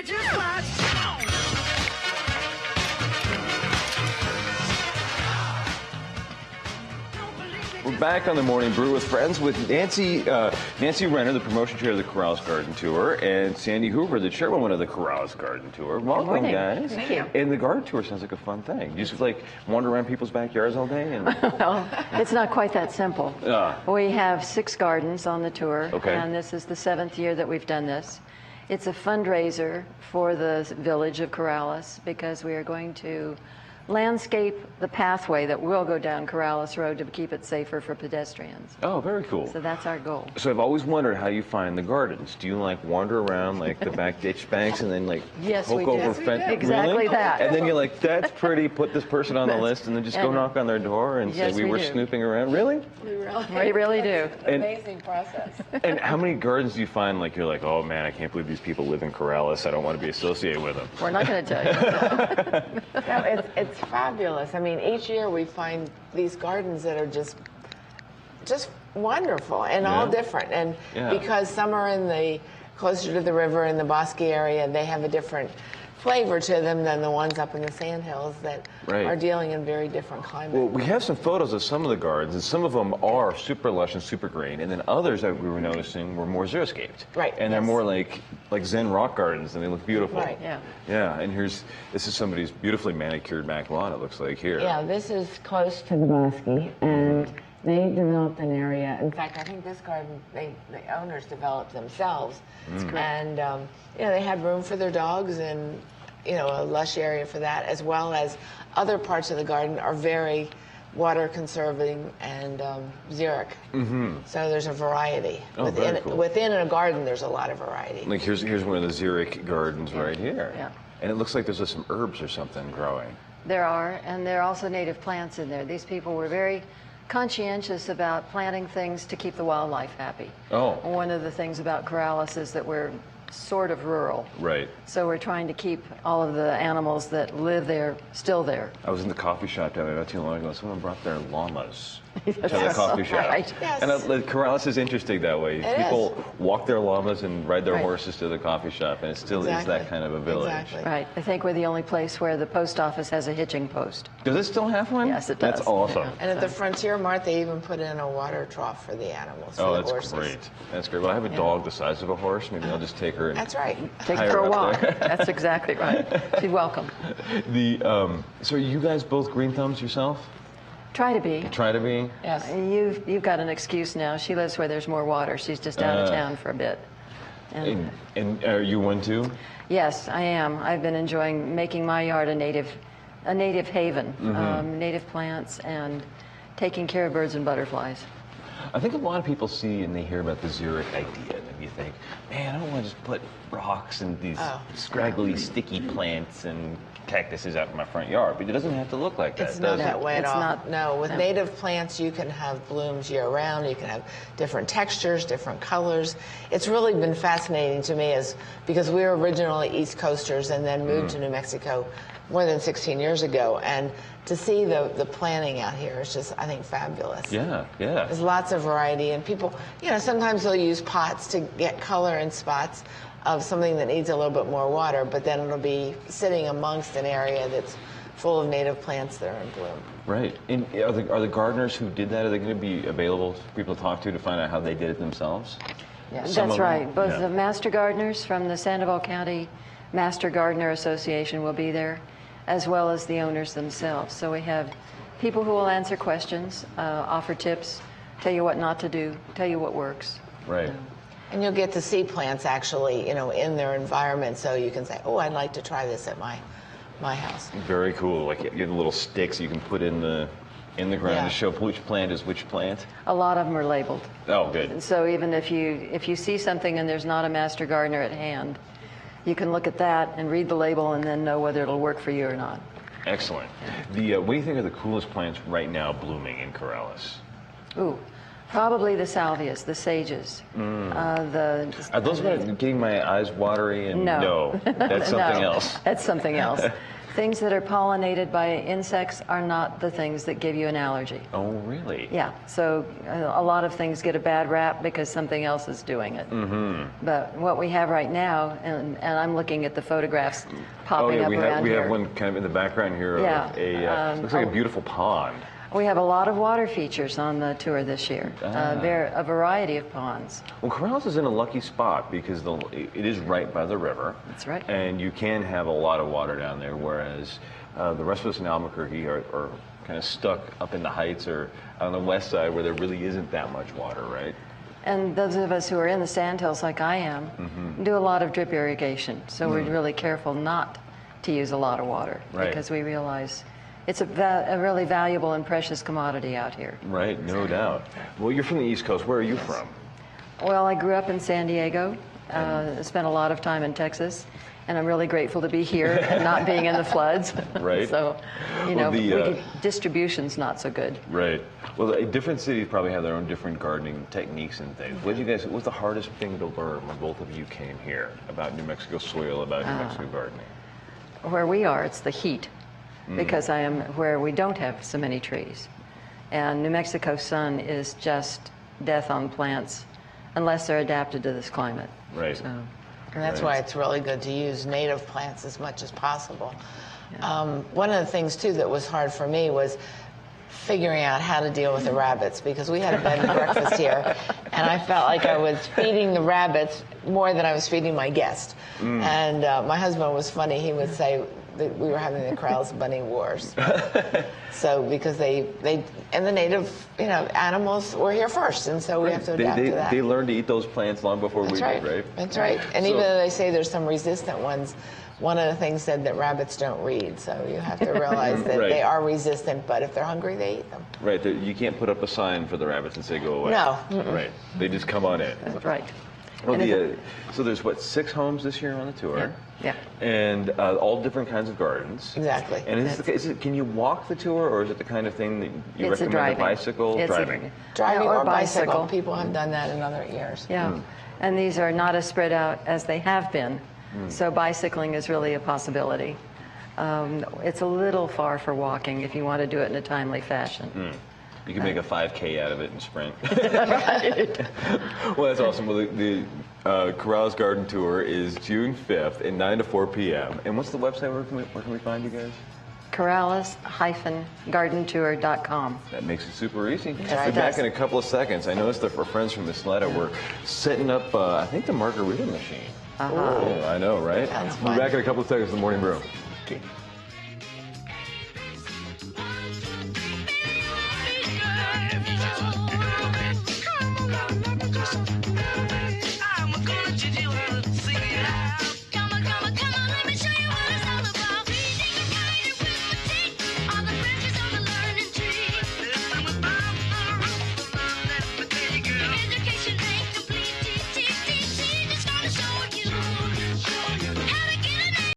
just watch. We're back on the Morning Brew with friends with Nancy Renner, the promotion chair of the Corrales Garden Tour, and Sandy Hoover, the chairwoman of the Corrales Garden Tour. Welcome, guys. Thank you. And the garden tour sounds like a fun thing. You just like wander around people's backyards all day? And... Well, it's not quite that simple. We have 6 gardens on the tour, and this is the 7th year that we've done this. It's a fundraiser for the village of Corrales because we are going to landscape the pathway that will go down Corrales Road to keep it safer for pedestrians. Oh, very cool. So that's our goal. So I've always wondered how you find the gardens. Do you like wander around like the back ditch banks and then like poke over fence? Exactly really? that. And then you're like, that's pretty, put this person on the list, and then just go knock on their door and say, we were snooping around. Really? We really do. Amazing process. And how many gardens do you find like you're like, oh man, I can't believe these people live in Corrales. I don't want to be associated with them. We're not going to tell you. No, it's fabulous. I mean, each year we find these gardens that are just wonderful and all different. And because some are in the closer to the river in the bosky area, they have a different flavor to them than the ones up in the sandhills that are dealing in very different climates. Well, we have some photos of some of the gardens, and some of them are super lush and super green, and then others that we were noticing were more xeriscaped. Right. And they're more like Zen rock gardens, and they look beautiful. Right. Yeah. Yeah, and this is somebody's beautifully manicured back lawn, it looks like here. Yeah, this is close to the bosky, and they developed an area. In fact, I think this garden, the owners developed themselves. That's correct. And you know, they had room for their dogs and a lush area for that, as well as other parts of the garden are very water conserving and xeric. So there's a variety. Within a garden, there's a lot of variety. Like here's one of the xeric gardens right here. Yeah. And it looks like there's some herbs or something growing. There are, and there are also native plants in there. These people were very conscientious about planting things to keep the wildlife happy. Oh. One of the things about Corrales is that we're sort of rural. Right. So we're trying to keep all of the animals that live there still there. I was in the coffee shop down there not too long ago. Someone brought their llamas to the coffee shop. Right. Yes. And Corrales is interesting that way. People walk their llamas and ride their horses to the coffee shop, and it still is that kind of a village. Exactly. Right. I think we're the only place where the post office has a hitching post. Does it still have one? Yes, it does. That's awesome. And at the Frontier Mart, they even put in a water trough for the animals, for the that's horses. great. That's great. Well, I have a dog the size of a horse. Maybe I'll just take her. And That's right. Take her for a walk. That's exactly right. She's welcome. So are you guys both green thumbs yourself? Try to be. Try to be? Yes. You've got an excuse now. She lives where there's more water. She's just out of town for a bit. And are you one too? Yes, I am. I've been enjoying making my yard a native haven, native plants, and taking care of birds and butterflies. I think a lot of people see and they hear about the xeric idea, and you think, man, I don't want to just put rocks and these scraggly, sticky plants and cactuses out in my front yard, but it doesn't have to look like that. It's not that way at all. No, with no. native plants, you can have blooms year-round. You can have different textures, different colors. It's really been fascinating to me because we were originally East Coasters and then moved to New Mexico more than 16 years ago. And to see the planting out here is just, I think, fabulous. Yeah, yeah. There's lots of variety, and people, sometimes they'll use pots to get color in spots of something that needs a little bit more water, but then it'll be sitting amongst an area that's full of native plants that are in bloom. Right. And are the gardeners who did that, are they going to be available for people to talk to find out how they did it themselves? Yeah, that's right. Both the master gardeners from the Sandoval County Master Gardener Association will be there, as well as the owners themselves. So we have people who will answer questions, offer tips, tell you what not to do, tell you what works. Right. And you'll get to see plants actually, in their environment, so you can say, oh, I'd like to try this at my house. Very cool. Like you have the little sticks you can put in the ground to show which plant is which plant. A lot of them are labeled. Oh, good. And so even if you see something and there's not a master gardener at hand, you can look at that and read the label and then know whether it'll work for you or not. Excellent. What do you think are the coolest plants right now blooming in Corrales? Ooh. Probably the salvias, the sages. Are those getting my eyes watery? And no, that's something else. That's something else. Things that are pollinated by insects are not the things that give you an allergy. Oh, really? Yeah, so a lot of things get a bad rap because something else is doing it. But what we have right now, and I'm looking at the photographs popping up around we here. have one kind of in the background here of a, looks like a beautiful pond. We have a lot of water features on the tour this year, a variety of ponds. Well, Corrales is in a lucky spot because it is right by the river. That's right. And you can have a lot of water down there, whereas the rest of us in Albuquerque are kind of stuck up in the heights or on the west side where there really isn't that much water, right? And those of us who are in the sandhills like I am do a lot of drip irrigation. So we're really careful not to use a lot of water because we realize it's a really valuable and precious commodity out here. Right, no doubt. Well, you're from the East Coast. Where are you from? Well, I grew up in San Diego, spent a lot of time in Texas, and I'm really grateful to be here and not being in the floods. Right. So, you know, distribution's not so good. Right. Well, different cities probably have their own different gardening techniques and things. What was the hardest thing to learn when both of you came here about New Mexico soil, about New Mexico gardening? Where we are, it's the heat. Because I am where we don't have so many trees. And New Mexico sun is just death on plants unless they're adapted to this climate. Right. So, and that's why it's really good to use native plants as much as possible. Yeah. One of the things, too, that was hard for me was figuring out how to deal with the rabbits, because we had a bed and breakfast here, and I felt like I was feeding the rabbits more than I was feeding my guest. And my husband was funny. He would say that we were having the Corrales bunny wars. So because they and the native animals were here first, and so we have to adapt to that. They learned to eat those plants long before we did, right? That's right. And even though they say there's some resistant ones, one of the things said that rabbits don't read, so you have to realize that they are resistant, but if they're hungry, they eat them. Right. You can't put up a sign for the rabbits and say go away. No. Right. They just come on in. That's right. Well, so there's 6 homes this year on the tour? Yeah. And all different kinds of gardens. Exactly. And can you walk the tour, or is it the kind of thing that you recommend a bicycle? Driving. Driving or bicycle. People have done that in other years. Yeah. And these are not as spread out as they have been. So bicycling is really a possibility. It's a little far for walking if you want to do it in a timely fashion. You can make a 5K out of it and sprint. Well, that's awesome. Well, the Corrales Garden Tour is June 5th at 9 to 4 p.m. And what's the website? Where can we find you guys? Corrales-gardentour.com. That makes it super easy. Yes, I'll be back in a couple of seconds. I noticed that our friends from Misleta were setting up, I think, the margarita machine. Oh, I know, right? Sounds We'll be fun. back in a couple of seconds in the Morning Brew. Okay.